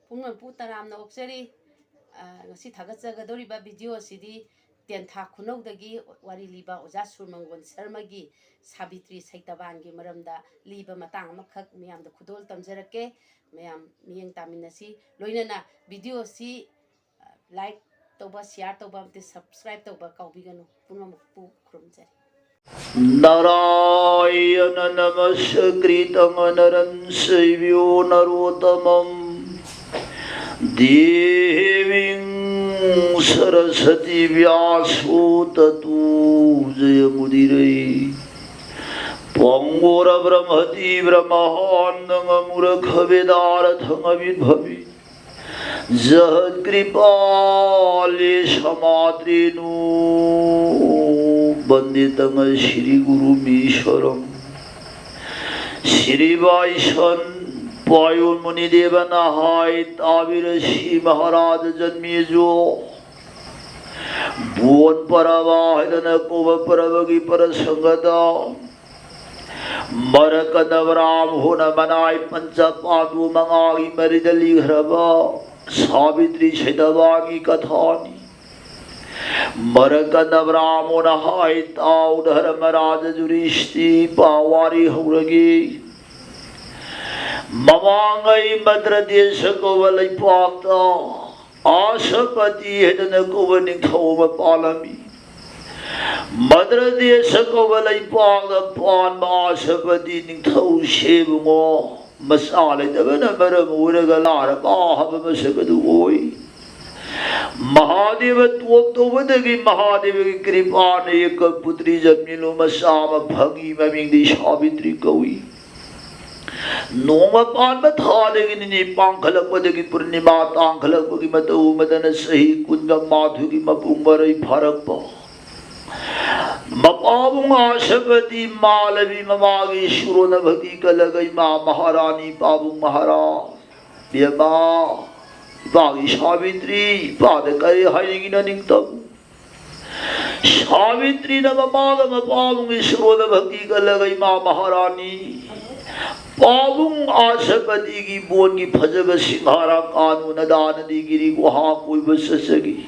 पुंगमपु तरामना ओक्चरी ngasi thagachagadoriba video sidi tentha khunawdagi wari liba oja surmangon sarmagi sabitri saitabangi maramda liba matang makhak miyamda khudol tamjarake miyam miyeng taminasi loinana video si like toba share toba amte subscribe toba kaubiganu punmampu khurumjari Narayana namaskritam naram saivyo narotamam Deving Saraswati Vyaso Tatu Jayamudirai Pangora Brahmati Brahmahandanga Murakhavedarathanga Vidbhavi Jahat Kripale Samadrinu Banditanga Shri Guru Misharam Shri Vaishan Payun Muni Deva Nahai Tavir Shri Maharaj Janmi Jo Bhuvan Paravahidana Kova Paravagi Parasangada Marakadavram Huna Manai Panchapadu Mangagi Maridali Hrava Savitri Shaitavagi Kathani Marakadavram Huna Hai Taudhara Maharaj Jurishti Pavari Hauragi Mamangai Madradesha Kovalai Pakta Asapati Hedana Kovaning Thoma Palami Madradesha Kovalai Pakta Pan Masapati Ning Thau Shevungo Masale Davana Maramuraga Lara Bahava Masakadu Oi Mahadeva Tuoptovadagi Mahadeva Kripana Yaka Putri Jamnilu Masama Bhagi Maming Savitri Kawi Noma pan mathalagi ni pangkhalakpadagi purnima tangkhalakpagi matau madana sahi kunda madhugi mapungmarai pharakpa mapabung asapati malavi mamagi shurona bhakti kalagai ma maharani pabung mahara biyama bagi Savitri padakari haringina ningtam Savitri namamaga mapabung shurona bhakti kalagai ma maharani Pabung Asapati ki bon ki phajaba singhara kanu nadanadi giri guha koi basasagi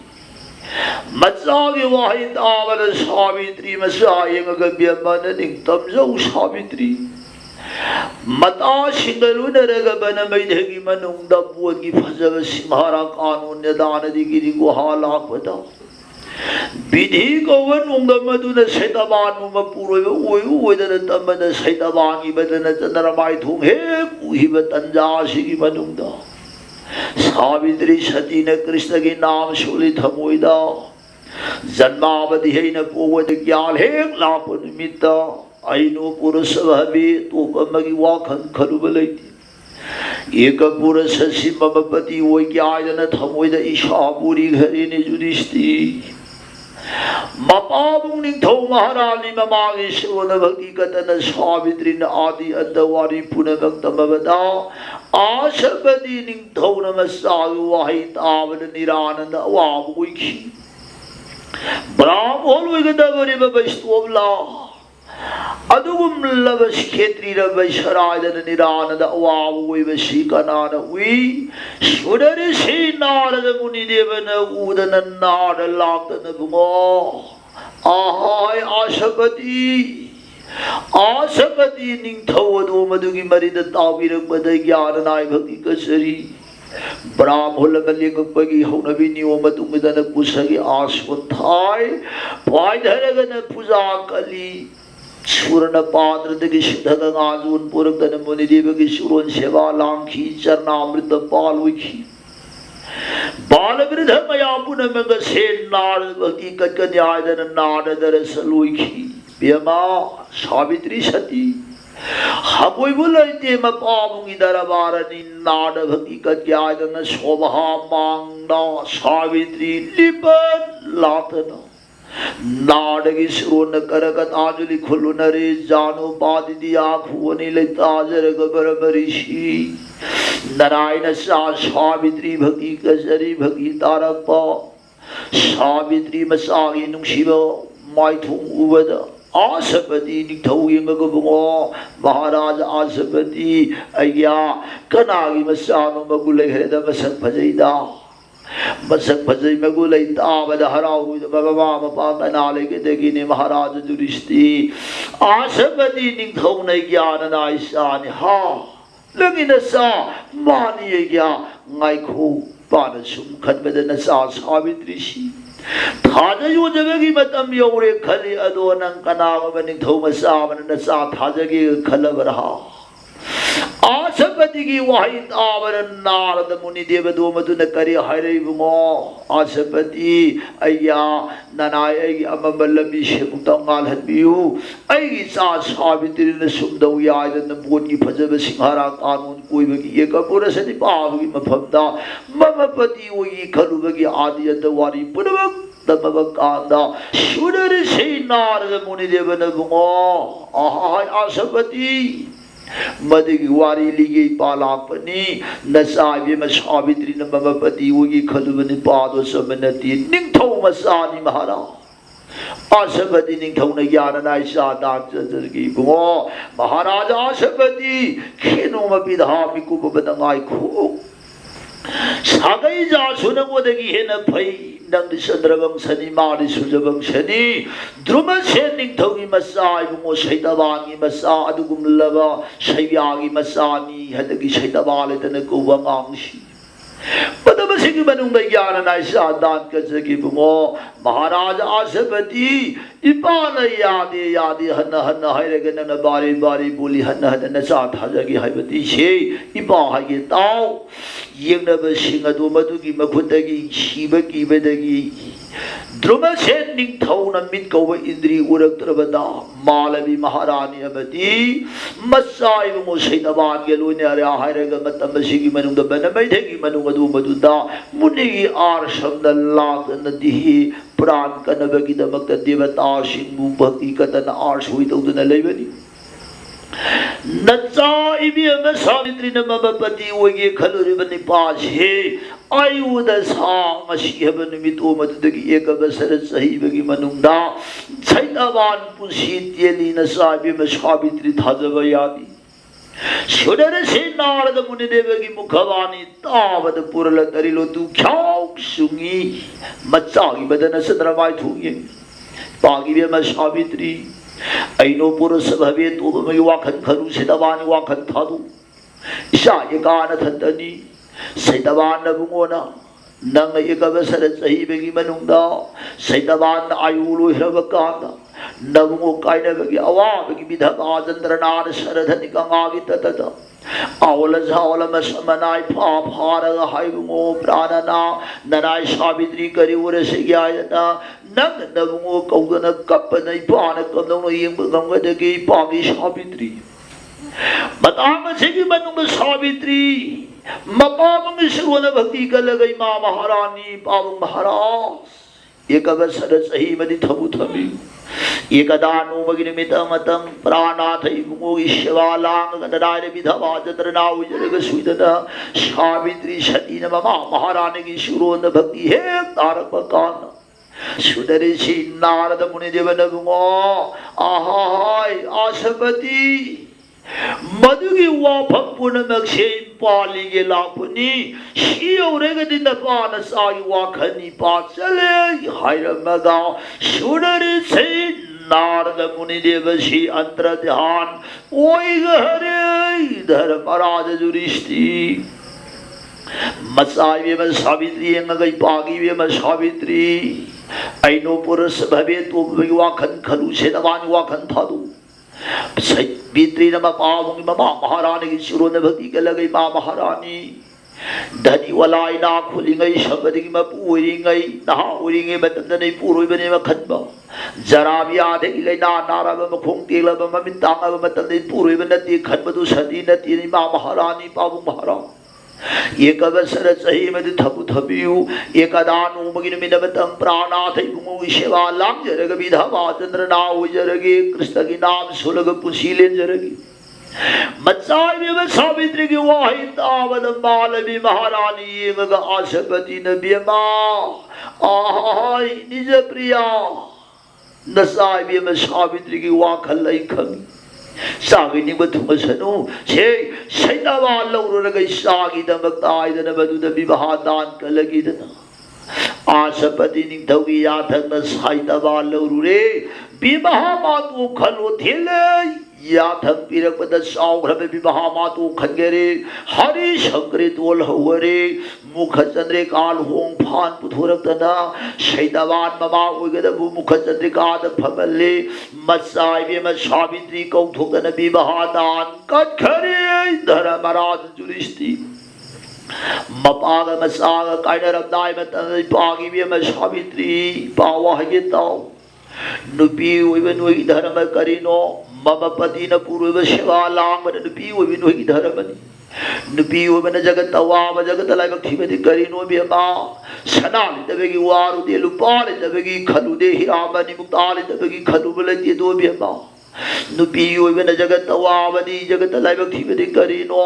Matsagi wahid avara Savitri masayang agabiyamana ning tamjau Savitri Mata singaluna ragabana maidhagi manungda bon ki phajaba singhara kanu nadanadi giri guha lakvada Bidhi kawan ungdamaduna Saitaban Mumapuro Uidana Tamana Saitabangi Badana Chandaramai Thung He Kuhiba Tanjashigi Manungda Savitri Satina Krishna ki naam Shuli Thamoida Janmavadi Heina Povada Gyal Hek Lapanimita Aino Purasavabi Topamagi Wakhan Kalubalati Eka Purasasi Mamapati Oigyayana Thamoida Ishaburi Gharini Judishti Mapabung ning thau maharani mamagi shivana bhakti katana Savitri na adi adawari punavaktamavada Asapati ning thau namasagu vahit avana nirananda avavuikhi Brahmol vigadavari babastovla Adugum lavas khetri rabasharajana nirananda avavuivasikanana vi Sudari si narada muni devana udana nara laktana bungo Ahai Asapati Asapati ning thawadu madugi marida tavirak badai gyananai bhakti kasari Brahmhola maligagpagi haunabi niyo matungidana kusagi aswathai Paidharagana puja kali Surana Padra Dagi Siddhaga Ngajun Purakdana Munideva ki Suran Seva Lankhi Charnamrita Palwikhi Balabridha Mayapuna Manga Sen Nada Bhakti Katkanyayadana Nada Darasaluikhi Biyama Savitri Sati Hamoi Bulaite Mapavungi Daravarani Nada Bhakti Katkanyayadana Sobaha Mangna Savitri Lipan Latana Nadagi Suruna Karakat Anjali Khulunare Jano Padidi Akhuvani Litajaraga Baramarishi Narayana Sa Savitri Bhakti Kasari Bhakti Tarakpa Savitri Masagi Nung Shiva Maithung Uvada आसपति निथौ यंगबुंगो महाराज आसपति अय्या कनागी मसानो मगु लेहरेदा मसक फजैदा मसक फजै मगु लै ताबद हराउ बाबा मपा कना लेगेदगिने महाराज जुरिस्ती आसपति निथौ नै ज्ञान नाइसानि हा लगिना सा मानि अय्या ngaikhu पान सुम खनबदन सा सावित्री सी थाजयो जगगी मतम यौरे खली अदो नंग कनाम निथौ मसामन नसा थाजगे खलबरहा आसपति की वाही तावर नारद मुनि देव दो मधुन करी हरे बुमो आसपति अय्या ननाय अमबलबी शेमुतंगाल हबियु अयगी सा सावित्री न सुमदौ यायदन बोन की फजब सिंहारा कानून कोइबगी एकपुरसनि पावगी मफमदा ममपति ओगी खलुबगी आदि अतवारी पुनवक तमबकांदा शुदर से नारद मुनि देव न बुमो आहाय आसपति मदगी वारी लिगे पालापनी नसावे मसावित्री न ममपति ओगी खलुबनि पादो समनति निंथौ मसानि महाराज आसपति निंथौ न ज्ञान नाइसा दान जजरगी बुमो महाराज आसपति खेनो मपिधामि कुपबदंगाई खो सागै जासु नंगोदगी हेन फै नंग चंद्रवंशनि मारि सुजवंशनि ध्रुमसेन निंथौगी मसा इबुमो सैतवांगी मसा अदुगुमलबा सैव्यागी मसानी हदगी सैतवालेतन कुवंगांसी पदमसिंग मनुंग ज्ञान नाइसा दान कजगी बुमो महाराज आसपति इपान यादे यादे हन हन हायरगे नन बारी बारी बोली हन हन नसा थाजगी हायबती छे इपा हागे ताव येंगनब सिंग अदु मदुगी मखुतगी शिबकी बेदगी ध्रुमसेन निंथौना मित कौब इंद्री उरक्त्रबदा मालवी महारानी अमदी मसाई बुमो सैतवान के लोने अरे हायरगे मतम सिगी मनुंग बनमैथगी मनुंग अदु मदुदा मुनिगी आर शब्द लाग नदी प्राण कनबगी दमक देवता सिंह भक्ति कतन आर सुई तौदन लेबनी नचा इबियम सावित्री न ममपति ओगे खलुरिबनि पाछे आयुद सा मसीहब निमितो मदुदगी एक बसर सहीबगी मनुंदा सैतवान पुसी तेली न साबियम सावित्री थाजब यादी सुदर से नारद मुनि देवगी मुखवाणी तावद पुरल तरिलो तु ख्याउ सुंगी मचागी बदन चंद्रमाय थुगे पागी बेम सावित्री ऐनो पुरुष भवे तो मय वाखन खरु सैतवान वाखन थादु इशा एकान थतनी सैतवान बुंगोना नंग एक बसर सहीबगी मनुंदा सैतवान आयुलो हिरवकांदा नबुंगो कायनबगी अवाबगी विधवा चंद्रनाद शरधनि गंगागी ततत आवल झावल मसमनाय फा फारग हायबुंगो प्राणना ननाय सावित्री करि उरसे ग्यायना नंग नबुंगो कौदन कपनै पान कमदौ येंब गंगदगी पागी सावित्री बतांग सेगी मनुंग सावित्री मपामंग सुवन भक्ति कलगई मा महारानी पावंग महाराज एक अवसर सही मदि थबु थबी एकदा नोमगि निमितमतं प्राणाथै बुंगो ईश्वलांग गदराय विधवा चंद्रनाउ जरग सुइदन सावित्री सती न ममा महारानी की सुरोन भक्ति हे तारक कान सुदर्शी नारद मुनि देवन बुंगो आहाय आसपति मधुगी वाफम पुनमक्षे पालिगे लापुनी शियोरेगदि नपान साई वाखनी पाचले हायरमगा सुदरि से नारद मुनि देवशी अंतर ध्यान ओई हरे धर्मराज जुरिष्टि मसाई में सावित्री गई पागी में सावित्री ऐनो पुरुष भवे तो वाखन खलु सैतवान वाखन थादु सावित्री नमा पावंगी ममा महारानी की शिरोन भक्ति के लगई मा महारानी धनी वलाई ना खुलिंगई शब्द की मपूरिंगई नहा उरिंगे बतंदने पूरोई बने मखनबा जरा भी आधे की लेना नारा मखोंग तेलब ममितांग बतंदने पूरोई बनती खनबदु सदी नती मा महारानी पावंग महारानी एक अवसर सही मदि थपु थपियु एकदानु मगिन मिनवतं प्राणाथै बुंगो विषवा लांग जरग विधवा चंद्रनाउ जरगे कृष्ण की नाम सुलग पुशीले जरगी मच्चाय में सावित्री की वाही तावद मालवी महारानी मग आसपति नबियमा आहाय निज प्रिया नसाइबी में सावित्री की वाखल लई खंगी सागी निब थुमसनु छे सैतावा लौरगै सागी दमक ताइदन बदुद विवाह दान कलगिदन आसपति निधौगी याथक सैतावा लौरुरे विवाह मातु खलो थेले याथक पिरकपद साउग्रब विवाह मातु खंगेरे हरि शंकरे तोल हवरे मुख चंद्रे काल होंग फान पुथोरक्तना सैतावान ममा उगदबु मुख चंद्रिकाद फमले मत्साइबे म सावित्री कौथोकन विवाह दान कखरे धर्मराज जुरिस्ती मपाग मसाग कायनरदाय मतन पागी बे म सावित्री पावाहगे ताव नुपी ओइबन ओइ धर्म करिनो मम पति न पूर्व सेवा लांग नुपी ओइबन ओइ धर्मनि नुपी ओइबन जगत अवाब जगत लाइबक थिबदि करिनो बेमा सनालि तबेगी वारुदे लुपालि तबेगी खलुदे हिरामनि मुक्तालि तबेगी खलुबलति दो बेमा नुपी ओइबन जगत अवाबनि जगत लाइबक थिबदि करिनो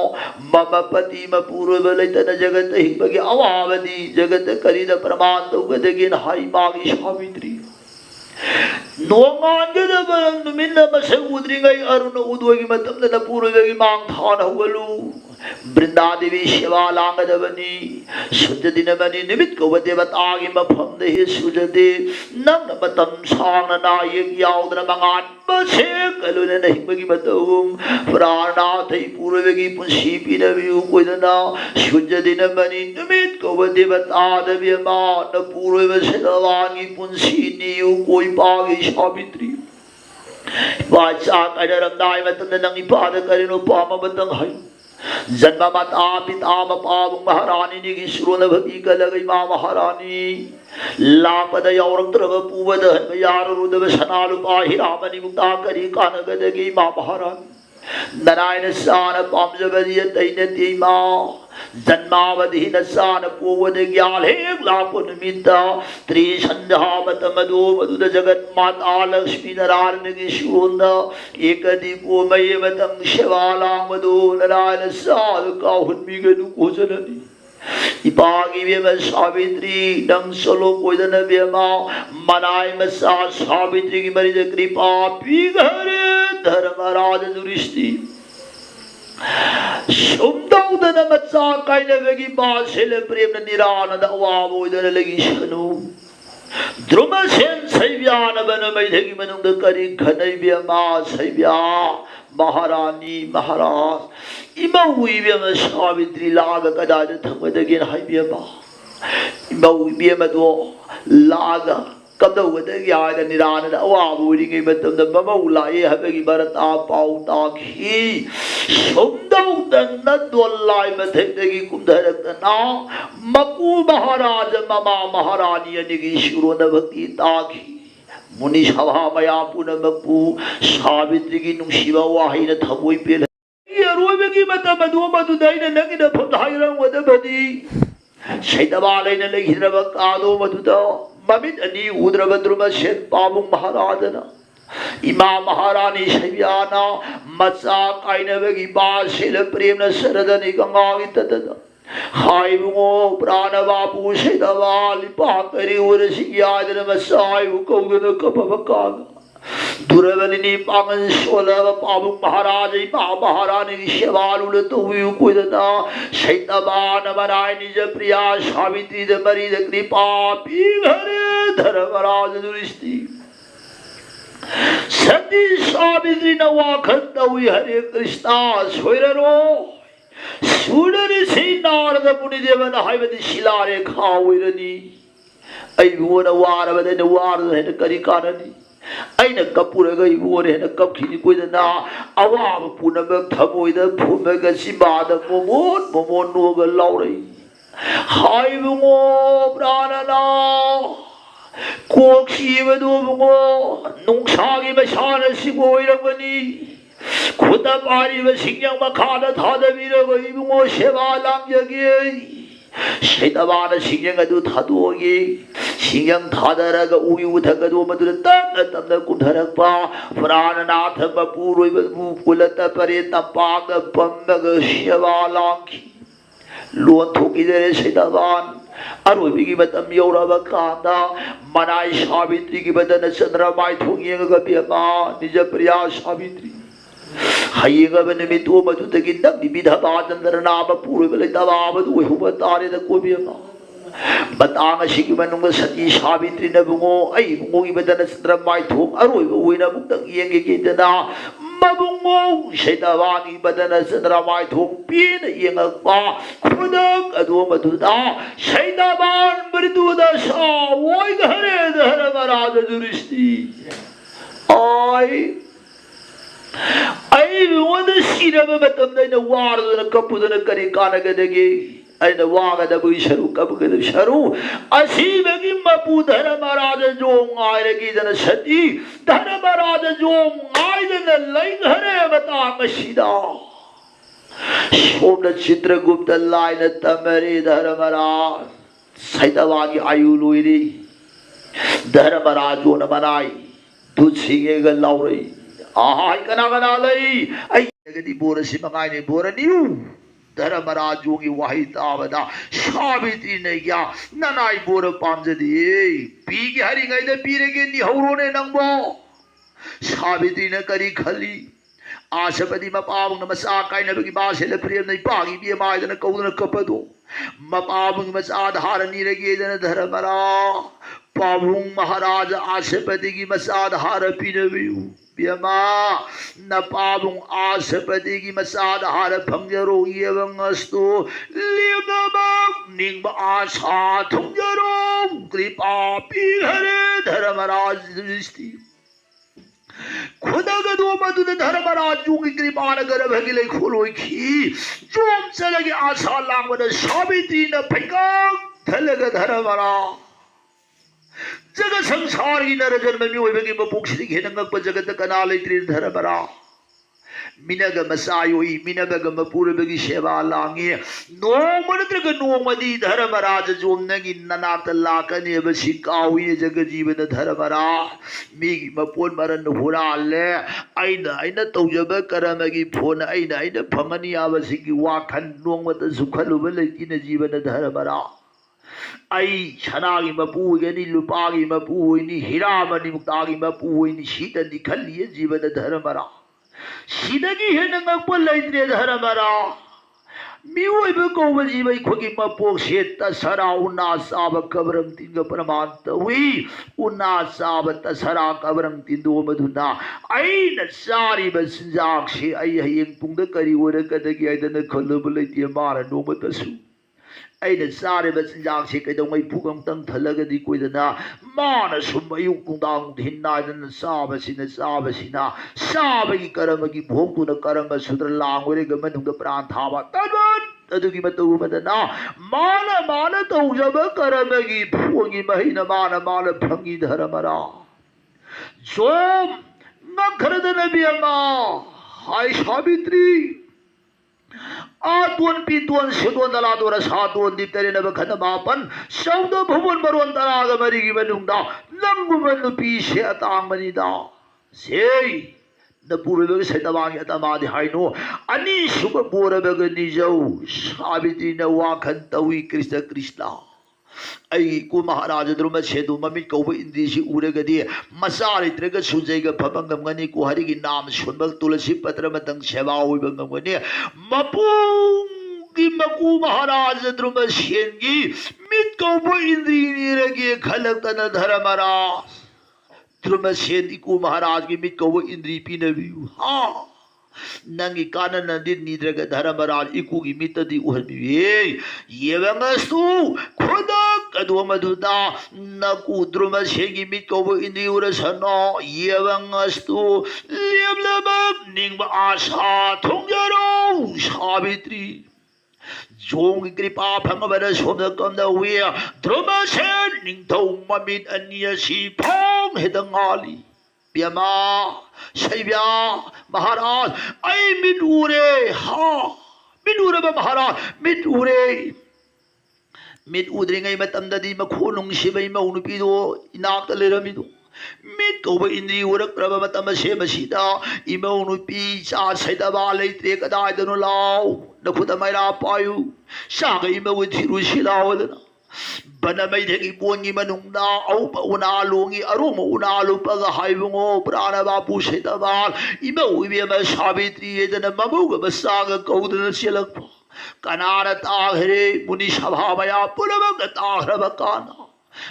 मम पति म पूर्व लैतन जगत हिबगी अवाबनि जगत करिद प्रमाण तौगदगिन हाई मागी सावित्री नोंगांगदब नुमिन मसक उद्रिंगै अरुण उद्वगी मतमदन पूर्वगी मांग थान हवलु वृंदा देवी सेवा लांगदबनी शुद्ध दिनमनि निमित को देवतागी मफम दे सुजदे नंग मतम सांग नायक याउदन मंगान बसे कलुन नहिबगी मतुम प्राणनाथ पूर्वगी पुंसी पिनविउ कोइदना शुद्ध दिनमनि निमित को देवता दव्यमा न पूर्व सेवागी पुंसी नियु कोई पागी सावित्री वाचा कदरमदाय मतम नंगी पाद करिनो पाम बतंग है जन्म माता पिता बाबू महारानी निगी सुरोन भक्ति कलगई मां महारानी लापद यौरक्त्रव पूवद यार रुदव सनालु पाहि रामनि मुक्ता करी कानगदगी मां महारानी नारायण सान पामजबदिय तैनति मां जन्मावधि नसान पोवद ग्याल हे लापुन मिता त्रि संध्यावत मधु मधुद जगत माता लक्ष्मी नारायण की सुरोंद एक दीपो मयवतं शिवाला मधु नारायण साल का हुन्मिगनु कोजननी इपागी वेम सावित्री नंग सलो कोइदन वेमा मनाय मसा सावित्री की मरिद कृपा पीघरे धर्मराज दुरिस्ती सुमदौदन मच्चा कायनवेगी बासेल प्रेम निरानंद अवाबोदन लगी शनु ध्रुमसेन सैव्यान बन मैधगी मनुंद करी घनैव्य मा सैव्या महारानी महाराज इमौइव्यम सावित्री लाग कदाद थमदगिन हैव्यमा इमौइव्यम दो लाग कदौदगी आद निरानंद अवाबोरिगे मतमद ममौ लाए हबगी भरता पाउ ताखी सुमदौदन नदोलाई मथदगी कुंधरतना मकु महाराज ममा महारानी अनिगी शुरोन भक्ति ताखी मुनि सभा मया पुनमपु सावित्री की नुशिवा वाहिन थबोई पेल अरोबगी मतम दो मधुदैन नगिन फधाइरं वदबदी सैतबालैन लगिद्रब कादो मधुदा ममित अनि उद्रब द्रुमसेन पाबुं महाराजना इमा महारानी सैव्याना मचा कायनवगी बासेल प्रेम सरदनि गंगागी ततद हाइबुंगो प्राण बापू सैतबाल पाकरी उरसी यादन मसाय कौदन कपबकाग दुरवलिनी पागन सोलव पाबुं महाराज इमा महारानी की सेवालुल तुयु कोइदना सैतबान मनाय निज प्रिया सावित्री द मरिद कृपा पीघरे धर्मराज दुरिस्ती सती सावित्री नवाखंद हुई हरे कृष्णा सोयरो सुडर से नारद मुनि देवन हाइवति शिलारे खाविरनी अइबोन वारवदन वारद हेन करी काननी अइन कपुरग इबोन हेन कपखिनि कोइदना अवाब पुनमक थमोइद फुमग सिबाद मोमोन मोमोन नोग लाउरै हाइबुंगो प्राणना कोक्षीबदुबुंगो नुंसागी मसान सिगोइरबनी खुद पारिब सिंह मखाद थादबिरग इबुंगो सेवा लांजगे सैतबान सिंह अदु थादोगे सिंह थादरग उई उथगदो मधुर तम तम कुधरपा प्राणनाथ बपूरोइब कुलत परे तपाग पम्मग सेवा लांखी लोन थोकी दे सैतबान अरोबिगी मतम यौरबा कांदा मनाई सावित्री की बदन चंद्रमाई थोंगेगा बेमा निज प्रिया सावित्री हयेगा निमित्तो मधुदगी नग्नि विधवा चंद्र नाम पूर्व लेताबाबदु हुब तारे द को बेमा बतांग सिगी मनुंग सती सावित्री नबुंगो आई बुंगो की बदन चंद्रमाई थोंग अरोइबा ओइना मुक्तंग येंगे केदना मबुंगो शैतावानी बदन चंद्रमाई थोंग पीन येंगपा खुदक अदो मधुदा शैतावान मृदुदा सा ओइ घरे धर्मराज दृष्टि आई वोद सिरब मतम दैन वारदन कपुदन करी कानगदगे अन वागदबु शरु कबगद शरु असीबगी मपु धर्मराज जो गायरगी जन सती धर्मराज जो गायदन लैघरे बता मशीदा सोमन चित्रगुप्त लाइन तमरे धर्मराज सैतवागी आयु लोइरी धर्मराज जो न बनाई दुछिगे गलाउरी आहाय कना कना लई आई गदी बोरसी मंगाई ने बोरनियु धर्मराजों की वाही तावदा सावित्री ने क्या ननाई बोर पामजदी पी की हरी गई ने पीरेगे निहौरो ने नंगबो सावित्री ने करी खली आशपति मपावंग मसा काय नबकी बासेले प्रेम नहीं पागी बिय मायदन कौदन कपदो मपावंग मसा धार निरगे जन धर्मरा पावुंग महाराज आशपति की मसा धार पिनवियु बियमा न पावुंग आशपति की मसा धार फंगजरो एवं अस्तु लियबम निंग आशा थुंगजरो कृपा पीहरे धर्मराज दृष्टि खुदा गदो मधुद धर्मराजों की कृपा नगर भगिले खोलो खी जोम चलगे आशा लांगवन सावित्री न फैका थलग धर्मरा जग संसार की नर जन्म में होइबगी मपुक्षि घेनंगक जगत कना लेत्री धर्मरा मिनग मसायोई मिनग मपूर्वगी सेवा लांगे नोमनत्रग नोमदी धर्मराज जोमनगी ननात लाकने बसी कावी जग जीवन धर्मरा मिगी मपोन मरन हुराले आइना तौजब करमगी फोन आइना फमनी आवसिगी वाखन नोमत सुखलुब लेतिन जीवन धर्मरा आई छनागी मपूयनी लुपागी मपूयनी हीरामणि मुक्तागी मपूयनी शीतनी खल्लिए जीवन धर्मरा सिदगी हेनंगप लैत्रे धर्मरा मिओइब कौब जीवै खुगी मपोक से तसरा उना साब कबरम तिंग प्रमाण तवी उना साब तसरा कबरम तिंदो मधुना आइन सारी बसंजाक से आई हयेंग पुंग करी ओरकदगी आइदन खलब लैते मार नोमतसु आइन सारे बसंजाक से कदमै फुगम तंग थलगदी कोइदना मान सुम अयुक कुंदांग धिन्नादन साबसिना साबगी करमगी भोगतुन करम सुद्र लांगोरे गमनुंग प्राण थावा तदन अदुगी मतु मदना मान तौजब करमगी भोगी महिना मान भंगी धर्मरा जोम नखरदन बियमा हाय सावित्री आतोन पीतोन सिदोन दलादोर सातोन दीप्तरे नब खनमापन शब्द भुवन बरोन दराग मरिगी मनुंगदा लंगुमन पी से अतांग मनिदा सेई द पूर्वग सैतवांग अतमादि हाइनो अनि सुब बोरबग निजौ सावित्री न वाखन तवी कृष्ण आई को महाराज द्रुम छेदु ममित कौब इंद्रिसी उरगदी मसारित्रग सुजैग फबंगमगनी को हरि की नाम सुनबल तुलसी पत्र मतंग सेवा होइबंगमगनी मपुंगी मकु महाराज द्रुम छेनगी मित कौब इंद्री निरगे खलकन धर्मरा द्रुम छेदी को महाराज की मित कौब इंद्री पिनवियु हां नंगी कानन दिन निद्रग धर्मराज इकु की मितदी उहबिये येवंगस्तु खुदक अदो मधुदा नकु द्रुम छेगी मित कौब इंद्री उरसनो येवंगस्तु लेबलब निंग आशा थुंगजरो सावित्री जोंग कृपा फंगबर सोम कम द वे द्रुम छे निंगथौ ममित अन्यसी फोंग हेदंगाली प्यमा शैव्या महाराज आई मिटूरे हाँ मिटूरे महाराज मिटूरे मिट उद्रिंगै मतमददी मखो नुंगसिबै मौनुपीदो इनाक लेरमिदो मिट कौब इंद्री उरक्रब मतम से मसीदा इमौनुपी चा सैदबा लेत्रे कदायदनु लाव नखुद मैरा पायु साग इमौ थिरु सिलावदना बनमैधेगी बोंगी मनुंगदा औप उना लोंगी अरुम उना लुपगा हाइबुंगो प्राण बापू सेतबाल इमा उइबेमा सावित्री एदन ममुग बसाग कौदन सेलक कनार ताहरे मुनि सभा मया पुलमग ताहरब काना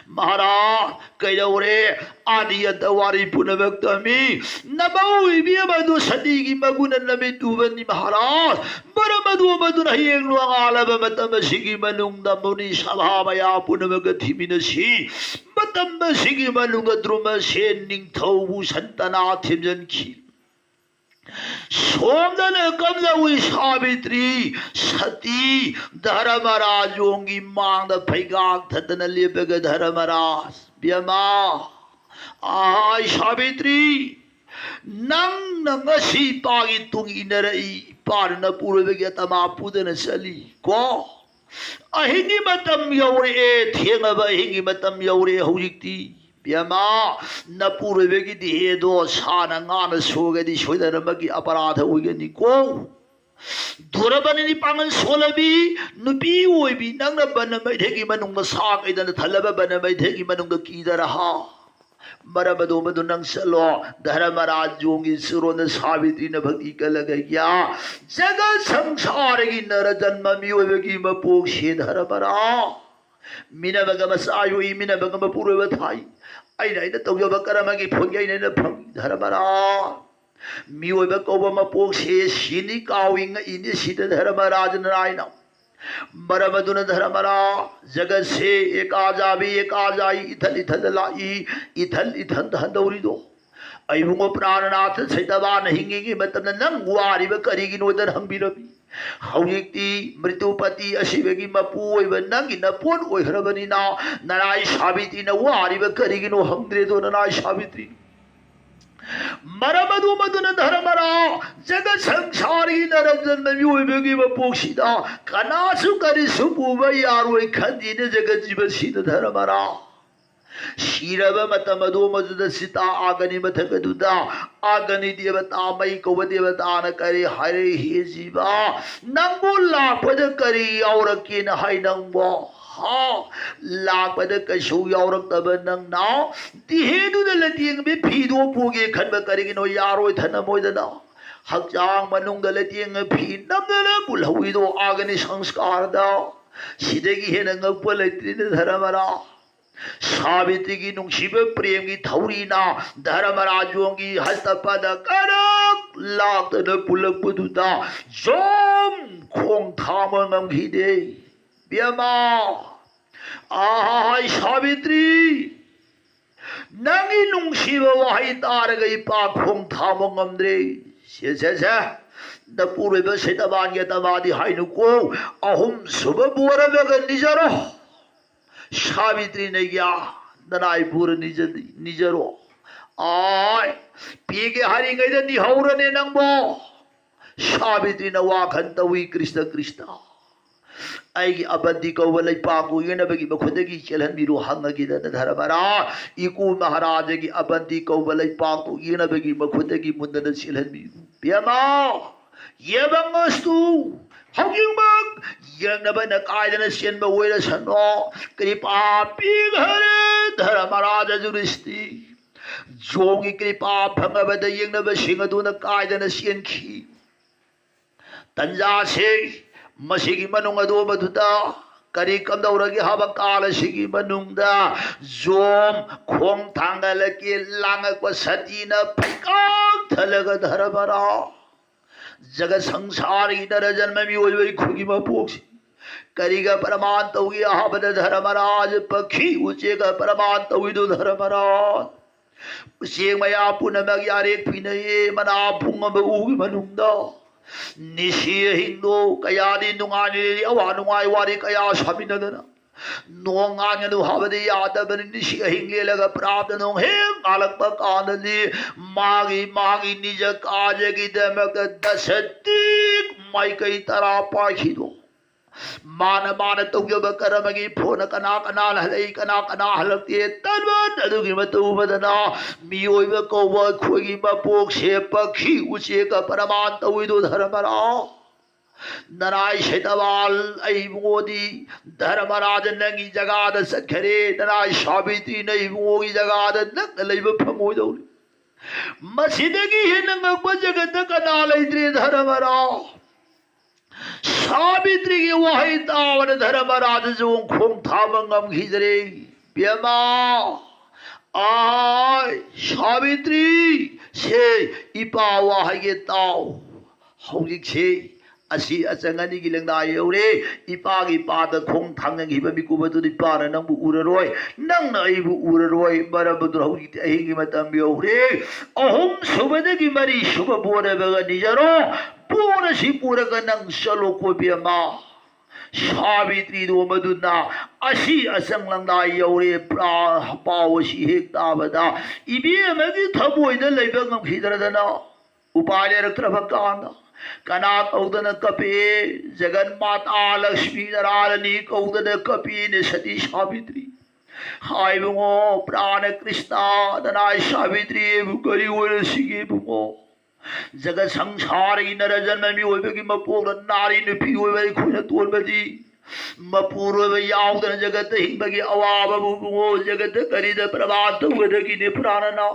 महाराज कैदौरे आदि अतवारी पुनवक्तमी नमौ इबियमदु सदीगी मगुन नबी तुबनी महाराज बरमदु मदुन हयेंग लुआंगालब मतम सिगी मनुंग मुनि सभा मया पुनवग थिमिनसी मतम सिगी मनुंग द्रुम से निंगथौबु संतना थिमजनखी सोमदन कमजवी सावित्री सती धर्मराजोंगी मांग फैगाग थतन लेबग धर्मराज ब्यमा आय सावित्री नंग नंगसी पागी तुंग इनरई पारन पूर्वगे तमा पुदन चली को अहिंगी मतम यौरे थेंगब अहिंगी मतम यौरे हौजिक्ती ब्यमा नपुरबेगी दिहेदो साना गाना सोगदी सोदरमगी अपराध होगनी को दुरबनी पांगन सोलबी नुपी ओइबी नंगना बनमैधेगी मनुंग सागैदन थलब बनमैधेगी मनुंग कीदरहा मरबदो मदु नंग चलो धर्मराज जोंगी सुरोन सावित्री न भक्ति कलगया जगत संसार की नर जन्म मियोबेगी मपोक से धर्मरा मिनबग मसायुई मिनबग मपुरव थाई अइना तौजब करमगी फोंगैना फंग धर्मरा मियोब कौब मपोक से सिनी काविंग इनि सिद धर्मराज नारायण मरमदुन धर्मरा जगत से एक आ जाई इथल इथल लाई इथल इथल हंदौरिदो अयुंगो प्राणनाथ सैतबान हिंगी मतन नंग वारिब करिगिनोदर हंबिरबी हौजिक्ति मृत्युपति अशिवगी मपुओइब नंगी नपोन ओइहरबनिना नराय सावित्री न वारिब करिगिनो हंद्रेदो नराय सावित्री मरमदु मदुन धर्मरा जगत संसारी नरजन मियोइबगी मपोक्सिदा कनासु करिसु पुब यारोय खंदिन जगत जीव सिद धर्मरा शीरब मतमदो मजुद सीता आगनि मथकदुदा आगनि देवता मई कौब देवता न करे हरे हे जीवा नंगु लापद करी औरकिन हाय नंगो हा लापद कशु औरक्तब नंग नाव दिहेदु लतिंग बे फीदो पुगे खनब करिगिनो यारोय थन मोयदना हक्चांग मनुंग लतिंग फी नमदन पुलहुइदो आगनि संस्कार दा सिदगी हे नंग पलैत्रिन धर्मरा सावित्री की नुंगसिब प्रेम की थौरीना धर्मराजों की हस्तपद करक लातन पुलक पुदुता जोम खोंग थाम ngमघिदे ब्यमा आहाय सावित्री नंगी नुंगसिब वाही तार गई पा खोंग थाम ngमद्रे से नपुरब सेतबान के तबादी हाइनुको अहुम सुब बोरबग निजरो सावित्री ने गया ननायपुर निजरो आय पीगे हरि गई निहौरने नंगबो सावित्री न वाखन तवी कृष्ण कृष्ण आईगी अबंदी कौब लैपाकु येनबगी मखुदगी चेलहनबिरु हंगगिदन धर्मरा इकु महाराज की अबंदी कौब लैपाकु येनबगी मखुदगी मुंदन चेलहनबिरु ब्यमा येबंगस्तु हौगिंबक यंगनबन कायदन सेनब ओइरसनो कृपा पिघरे धर्मराज जुरिस्ति जोंगी कृपा फंगबद यंगनब सिंगदुन कायदन सेनखी तंजा से मसिगी मनुंग अदो मधुदा करी कमदौरगी हाब काल सिगी मनुंगदा जोम खोंग थांगल के लांगक सतीन फैकाग थलग धर्मरा जगत संसार की नर जन्म मियोइबई खुगी मपोक्सी करिगा परमान तौगी हाबद धर्मराज पक्षी उचेगा परमान तौगिदो धर्मराज उसे मया पुनमग यारे पिनये मना फुंगब उगी मनुंगदा निशी हिंदो कयादी नुंगानी अवा नुंगाई वारी कया सामिनदना नोंगांगनु हाबदे यादबन निशी हिंगले लगा प्राप्त नोंग हे कालक कानदी मागी निज काजगी दमक दशतीक माइकई तरा पाखिदो मान तौजब करमगी फोन कना कना हलक्ते तनबत अदुगी मतुबदना मियोइब कौब खोगी मपोक से पक्षी उचेक परमान तौइदो धर्मरा नराय सैतवाल इबुंगोदी धर्मराज नंगी जगह सखरे नराय सावित्री ने इबुंगो की जगह नंग लेब फंगोदौरी मसीदगी हे नंग जगत कना लेद्रे धर्मराज सावित्री की वही तावन धर्मराज जो खों थामंगम खिजरे प्यमा आय सावित्री से इपा वाहगे ताव हौजिक से असी अचंगनी की लंगदा यौरे इपा की पाद खों थांगंगी बिकुबदु इपाना नंबु उररोय नंग नइबु उररोय बरबदु हौजिक अहिंगी मतम यौरे अहुम सुबदगी मरी शुभ बोरबग निजरो पूर्ण सी पूरक नंग चलो को बियमा सावित्री दो मधुना असी असंगलंगदा यौरे प्रा पावसी हेक ताबदा इबेमगी थबोइद लेबग खिदरदना उपाय रत्रभकाना कना कौदन कपे जगन माता लक्ष्मी नारायणी कौदन कपी ने सती सावित्री हाय बुंगो प्राण कृष्णा दनाय सावित्री बुकरी ओर सिगे बुंगो जगत संसार की नर जन्म में होबे मपोर नारी नुपी होबे खुन तोरबदी मपूर्व यावदन जगत हिंबगी अवाब बुंगो जगत करिद प्रभात वदकी ने प्राणना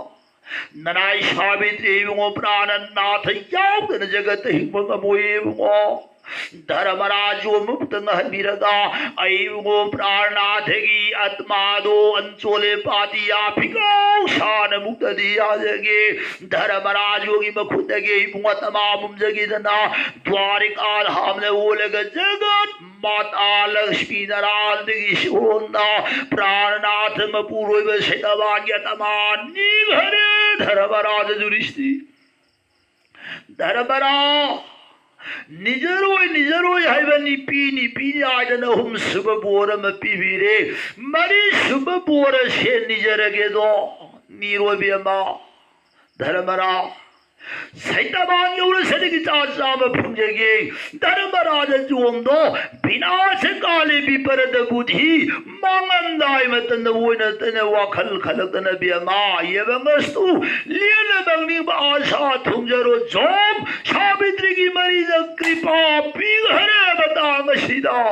ननाय सावित्री बुंगो प्राणनाथ यावदन जगत हिंबग मोये बुंगो धर्मराजो मुक्त नहबिरगा अयुगो प्राणनाथ की आत्मा दो अंचोले पातिया फिगो शान मुक्त दिया जगे धर्मराजो की मखुदगे बुंगा तमाम जगेदना द्वारिका धाम ने ओलग जगत माता लक्ष्मी नारायण की सोंदा प्राणनाथ मपूर्व सेतवाग्य तमान निघरे धर्मराज जुरिस्ती धर्मराज निजरोय हाइबनी पी आदन हम शुभ बोरम पीवीरे मरी शुभ बोर से निजरगे दो नीरो बेमा धर्मरा सैतवान यौर सदगी चाचाम फुंजगे धर्मराज जोमदो विनाश काले विपरद बुद्धि मांगंदाय मतन वोन तन वाखल खलतन बेमा यवंगस्तु लील बंगनी आशा थुंजरो जोम सावित्री की मरीज कृपा पिघरे बतांग सीधा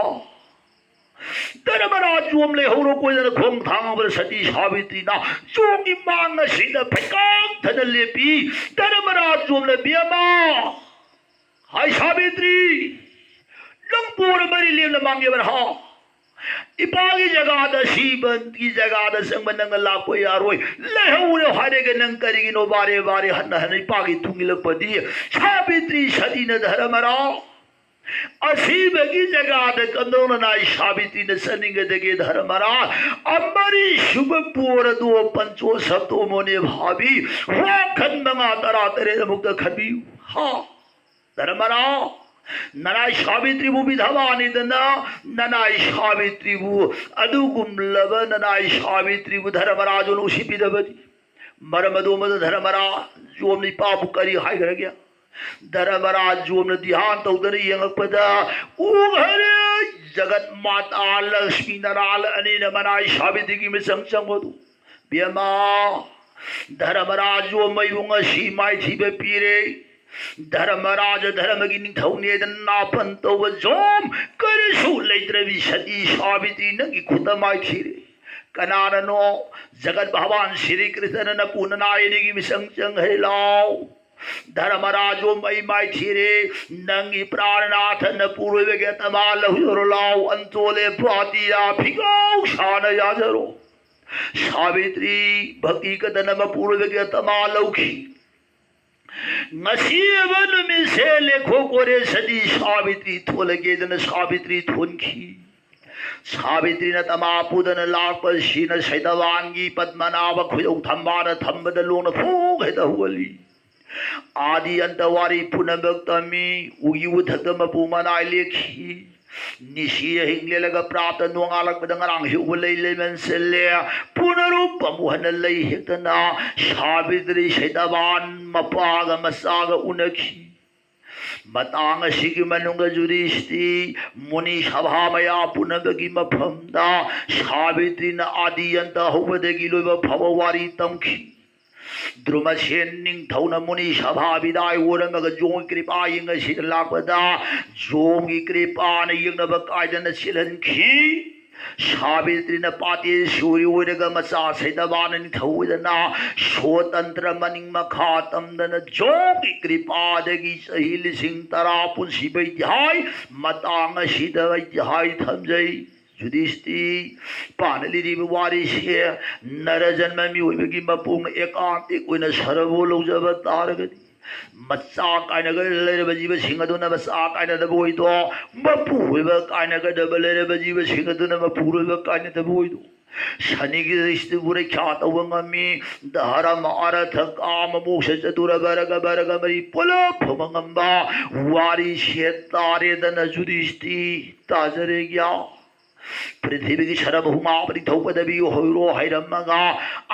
धर्मराज जोमले होरो कोई जन खोंग थांग बर सती सावित्री ना जोगी मांग सीधा फकांग थन लेपी धर्मराज जोमले बियमा हाय सावित्री लंगपुर मरी लेम मांगे बर हा इपागी जगह द सीबन की जगह द संग नंग लाको यारोय लहउरे हारे के नंग करिगी नो बारे बारे हन हन इपागी तुंगिल पदी सावित्री सती न धर्मराज असीब की जगह द कंदोन नाय सावित्री न सनिंग दगे धर्मराज अमरी शुभ पोर दो पंचो सतो मोने भाभी वा खंदंगा तरा तेरे मुक्त खबी हा धर्मराज ननाय सावित्री बु विधवा निदना ननाय सावित्री बु अदुगुम लब ननाय सावित्री बु धर्मराज नु उसी विधवती मरमदो मद धर्मराज जोमनी पाप करी हाय घर गया धर्मराज जोमन ध्यान तौदन यंगपदा उघरे जगत माता लक्ष्मी नारायण अनिन मनाय सावित्री की मिसंग संगदु बेमा धर्मराज जो मयुंग सी माय थी बे पीरे धर्मराज धर्म की निथौने नापन तो जोम करसु लेद्रवि सती सावित्री नगी खुदमाय थीरे कनारनो जगत भगवान श्री कृष्ण न पूर्णनायनी की मिसंग चंग है लाओ धर्मराजो मई माय थीरे नंगी प्राणनाथ न पूर्व के तमाल लाओ अंतोले पातिया फिगो शान याजरो सावित्री भक्ति कदनम पूर्व के तमालौखी नसीबन में से लेखो कोरे सदी सावित्री थोलगे जन सावित्री थोनखी सावित्री न तमापुदन लाख शी न सैतवांगी पद्मनाभ खुयौ थम्बान थम्बद लोन फूग है दहुली आदि अंतवारी पुनभक्तमी उगी उधतम पुमनाय लेखी निशी हिंगले लगा प्राप्त नोंगालक बदंगरांग हिउले लेमन सेले पुनरूप मुहन लई हेतना सावित्री सैतवान मपाग मसाग उनखी बतांग सिग मनुंग जुरिस्ती मुनि सभा मया पुनबगी मफमदा सावित्री न आदि अंत होबदगी लोब भववारी तमखी द्रुमसेन निंगथौना मुनि सभा विदाय ओरंगग जोंग कृपा यंग सिद लापदा जोंग कृपा न यंगनब कायदन सिलहनखी सावित्री न पाते सूर्य ओरग मचा सैदबान निथौदना स्वतंत्र मनिंग मखा तमदन जोंग कृपादगी सही लिसिंग तरा पुंसी बैद्याय मतांग सिद बैद्याय थमजै जुदिष्टि पानलिरिब वारी से नर जन्म मिओइबगी मपुंग एकांतिक ओइना सरबो लौजब तारगदि मच्चा कायनग लेरब जीव सिंहदुन मच्चा कायनदब ओइदो मपु ओइब कायनगदब लेरब जीव सिंहदुन मपुरोइब कायनदब ओइदो शनिगी दृष्टि बुरे ख्यात वंगमी धर्म अर्थ काम मोक्ष चतुर वर्ग वर्ग मरी पुल फमंगंबा वारी से तारे दन जुदिष्टि ताजरे गया पृथ्वी की शरभूमा परिधौपदवी होरो हैरमगा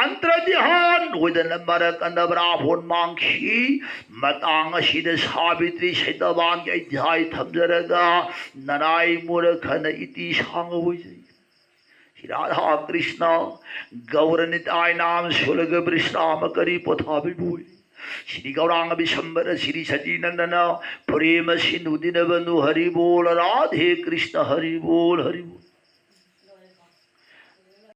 अंतर्ध्यान ओदन मर कंदबरा फोन मांखी मतांग सिद सावित्री सैतवान के अध्याय थमजरगा नराय मूर्खन इति सांग होई राधा कृष्ण गौरनिताय नाम शुलग विश्राम करी पोथा बिबुई श्री गौरांग विशंबर श्री सचिनंदन प्रेम सिंधु दिन बंधु हरि बोल राधे कृष्ण हरि बोल हरि बोल।